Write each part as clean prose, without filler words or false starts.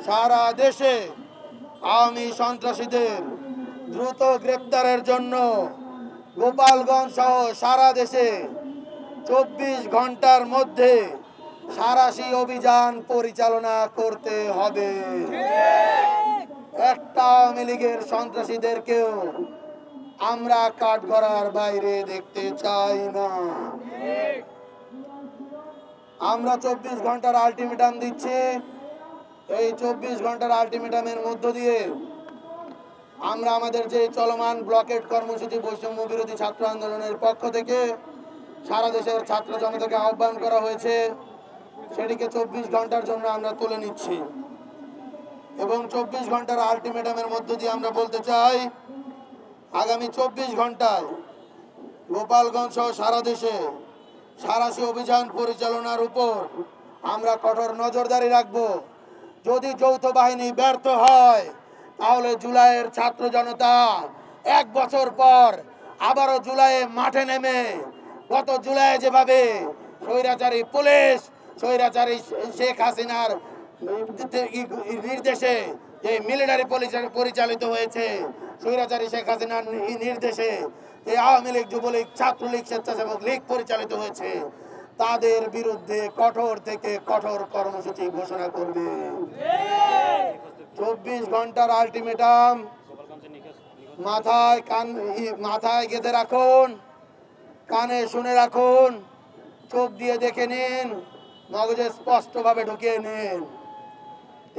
সারা দেশে আওয়ামী সন্ত্রাসীদের দ্রুত গ্রেপ্তারের জন্য গোপালগঞ্জ সহ সারা দেশে 24 ঘন্টার মধ্যে সাঁড়াশি অভিযান পরিচালনা করতে হবে। একটা আওয়ামী লীগের সন্ত্রাসীদেরকেও আমরা কাঠগড়ার বাইরে দেখতে চাই না। আমরা 24 ঘন্টার আলটিমেটাম দিচ্ছি। এই 24 ঘন্টার আলটিমেটামের মধ্য দিয়ে আমরা আমাদের যে চলমান ব্লকেট কর্মসূচি বৈষম্য বিরোধী ছাত্র আন্দোলনের পক্ষ থেকে সারা দেশের ছাত্র জনতাকে আহ্বান করা হয়েছে, সেটিকে 24 ঘন্টার জন্য আমরা তুলে নিচ্ছি। এবং 24 ঘন্টার আলটিমেটামের মধ্য দিয়ে আমরা বলতে চাই, আগামী 24 ঘন্টায় গোপালগঞ্জ সহ সারা দেশে সাঁড়াশি অভিযান পরিচালনার উপর আমরা কঠোর নজরদারি রাখব। যদি যৌথ বাহিনী ব্যর্থ হয়, তাহলে জুলাইয়ের ছাত্র জনতা 1 বছর পর আবারও জুলাইয়ে মাঠে নেমে গত জুলাই যেভাবে স্বৈরাচারী পুলিশ, স্বৈরাচারী শেখ হাসিনার নির্দেশে যে মিলিটারি পরিচালিত হয়েছে, স্বৈরাচারী শেখ হাসিনার নির্দেশে যে আওয়ামী লীগ, যুবলীগ, ছাত্রলীগ, স্বেচ্ছাসেবক লীগ পরিচালিত হয়েছে, তাদের বিরুদ্ধে কঠোর থেকে কঠোর কর্মসূচি ঘোষণা করবে। 24 ঘন্টার আলটিমেটাম মাথায় গেঁথে রাখুন, কানে শুনে রাখুন, চোখ দিয়ে দেখে নিন, মগজে স্পষ্টভাবে ঢুকিয়ে নিন।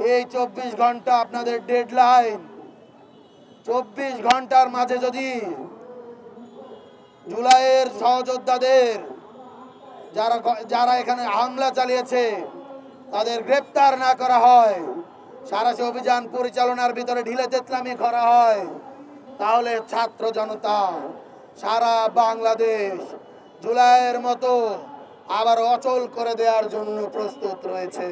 এই 24 ঘন্টা আপনাদের ডেডলাইন। 24 ঘন্টার মাঝে যদি জুলাইয়ের সহযোদ্ধাদের যারা এখানে হামলা চালিয়েছে তাদের গ্রেপ্তার না করা হয়, সাঁড়াশি অভিযান পরিচালনার ভিতরে ঢিলে তেতলামি করা হয়, তাহলে ছাত্র জনতা সারা বাংলাদেশ জুলাইয়ের মতো আবার অচল করে দেওয়ার জন্য প্রস্তুত রয়েছে।